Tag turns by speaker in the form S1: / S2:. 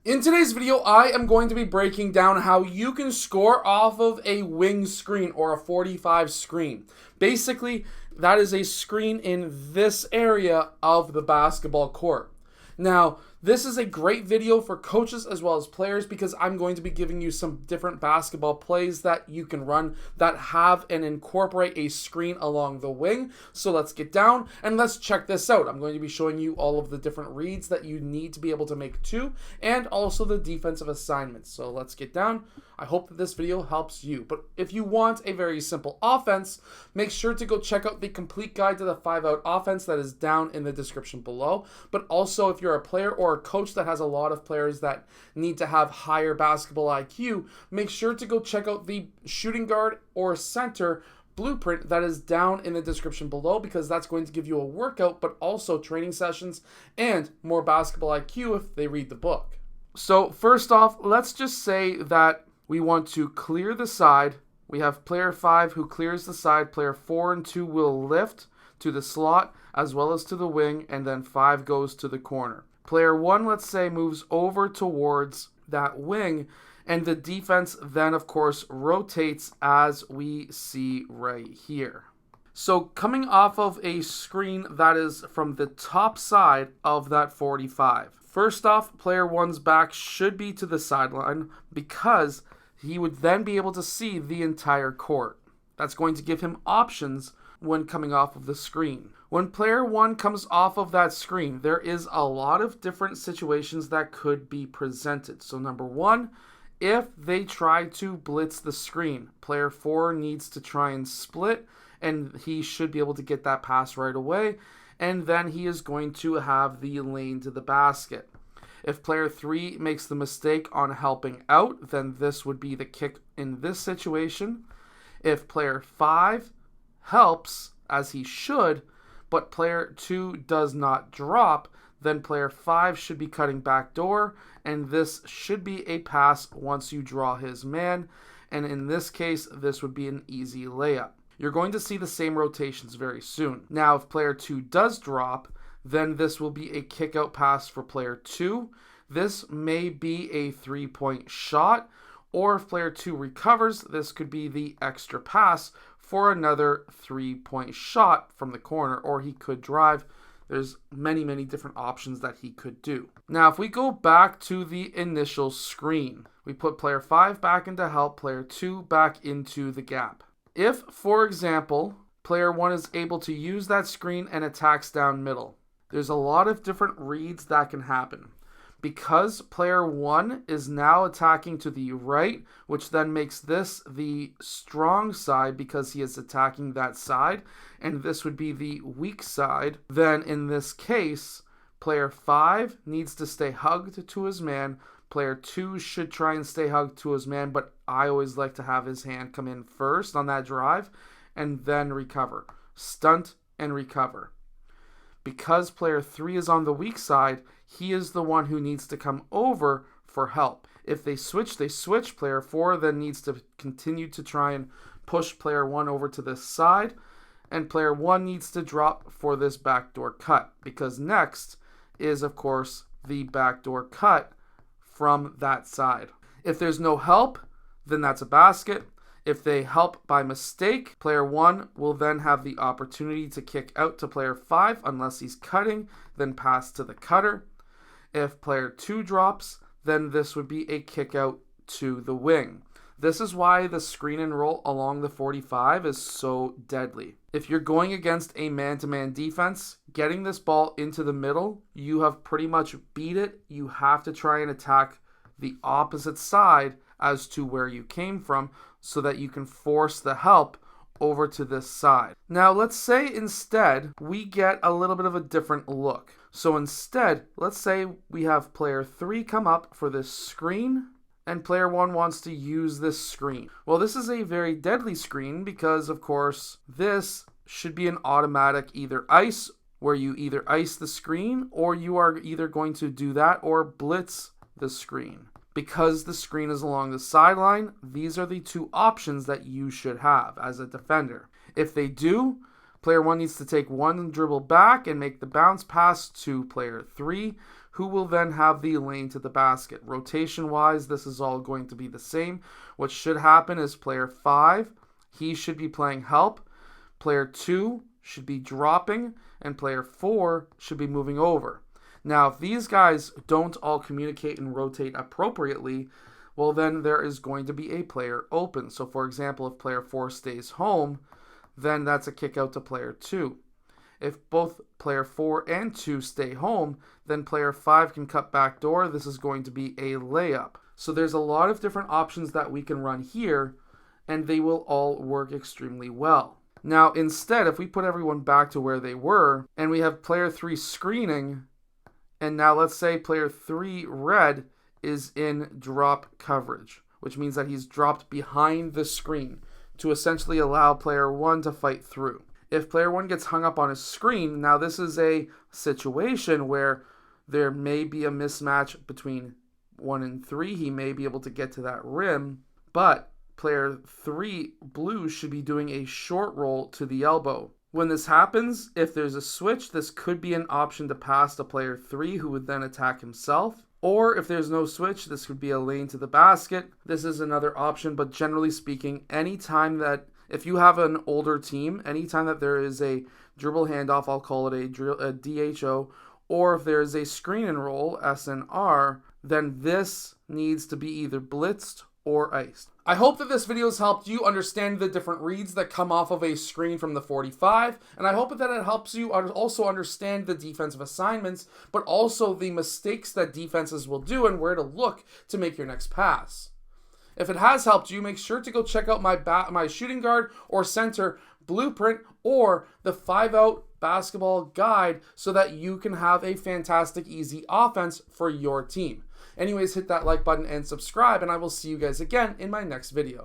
S1: In today's video, I am going to be breaking down how you can score off of a wing screen or a 45 screen. Basically, that is a screen in this area of the basketball court. Now, this is a great video for coaches as well as players because I'm going to be giving you some different basketball plays that you can run that have and incorporate a screen along the wing. So let's get down and let's check this out. I'm going to be showing you all of the different reads that you need to be able to make too, and also the defensive assignments. So let's get down. I hope that this video helps you. But if you want a very simple offense, make sure to go check out the complete guide to the 5-out offense that is down in the description below. But also, if you're a player or a coach that has a lot of players that need to have higher basketball IQ, make sure to go check out the shooting guard or center blueprint that is down in the description below, because that's going to give you a workout but also training sessions and more basketball IQ if they read the book. So first off, let's just say that we want to clear the side. We have player 5 who clears the side. Player 4 and 2 will lift to the slot as well as to the wing, and then 5 goes to the corner. Player 1, let's say, moves over towards that wing, and the defense then, of course, rotates as we see right here. So coming off of a screen that is from the top side of that 45. First off, player 1's back should be to the sideline because he would then be able to see the entire court. That's going to give him options when coming off of the screen. When player 1 comes off of that screen, there is a lot of different situations that could be presented. So number 1, if they try to blitz the screen, player 4 needs to try and split, and he should be able to get that pass right away, and then he is going to have the lane to the basket. If player 3 makes the mistake on helping out, then this would be the kick in this situation. If player 5 helps, as he should, but player 2 does not drop, then player 5 should be cutting back door, and this should be a pass once you draw his man, and in this case, this would be an easy layup. You're going to see the same rotations very soon. Now, if player 2 does drop, then this will be a kick-out pass for player 2. This may be a 3-point shot, or if player 2 recovers, this could be the extra pass for another 3-point shot from the corner, or he could drive. There's many different options that he could do. Now, if we go back to the initial screen, we put player 5 back into help, player 2 back into the gap. If, for example, player 1 is able to use that screen and attacks down middle, there's a lot of different reads that can happen. Because player 1 is now attacking to the right, which then makes this the strong side because he is attacking that side, and this would be the weak side, then in this case, player 5 needs to stay hugged to his man. Player 2 should try and stay hugged to his man, but I always like to have his hand come in first on that drive and then recover. Stunt and recover. Because player 3 is on the weak side, he is the one who needs to come over for help. If they switch, they switch. Player 4 then needs to continue to try and push player 1 over to this side, and player 1 needs to drop for this backdoor cut, because next is, of course, the backdoor cut from that side. If there's no help, then that's a basket. If they help by mistake, player 1 will then have the opportunity to kick out to player 5 unless he's cutting, then pass to the cutter. If player 2 drops, then this would be a kick out to the wing. This is why the screen and roll along the 45 is so deadly. If you're going against a man-to-man defense, getting this ball into the middle, you have pretty much beat it. You have to try and attack the opposite side as to where you came from so that you can force the help over to this side. Now, let's say instead we get a little bit of a different look. So instead, let's say we have player 3 come up for this screen, and player 1 wants to use this screen. Well, this is a very deadly screen because, of course, this should be an automatic either ice, where you either ice the screen, or you are either going to do that or blitz the screen. Because the screen is along the sideline, these are the two options that you should have as a defender. If they do, player 1 needs to take one dribble back and make the bounce pass to player 3, who will then have the lane to the basket. Rotation-wise, this is all going to be the same. What should happen is player 5, he should be playing help. Player 2 should be dropping, and player 4 should be moving over. Now, if these guys don't all communicate and rotate appropriately, well, then there is going to be a player open. So, for example, if player 4 stays home, then that's a kick out to player 2. If both player 4 and 2 stay home, then player 5 can cut back door. This is going to be a layup. So there's a lot of different options that we can run here, and they will all work extremely well. Now, instead, if we put everyone back to where they were, and we have player 3 screening, and now let's say player 3 red is in drop coverage, which means that he's dropped behind the screen to essentially allow player 1 to fight through. If player 1 gets hung up on his screen, now this is a situation where there may be a mismatch between 1 and 3. He may be able to get to that rim, but player 3 blue should be doing a short roll to the elbow. When this happens, if there's a switch, this could be an option to pass to player 3, who would then attack himself. Or if there's no switch, this could be a lane to the basket. This is another option, but generally speaking, anytime that if you have an older team, anytime that there is a dribble handoff, I'll call it a DHO, or if there is a screen and roll, SNR, then this needs to be either blitzed or iced. I hope that this video has helped you understand the different reads that come off of a screen from the 45, and I hope that it helps you also understand the defensive assignments, but also the mistakes that defenses will do and where to look to make your next pass. If it has helped you, make sure to go check out my shooting guard or center blueprint or the 5-out basketball guide so that you can have a fantastic, easy offense for your team. Anyways, hit that like button and subscribe, and I will see you guys again in my next video.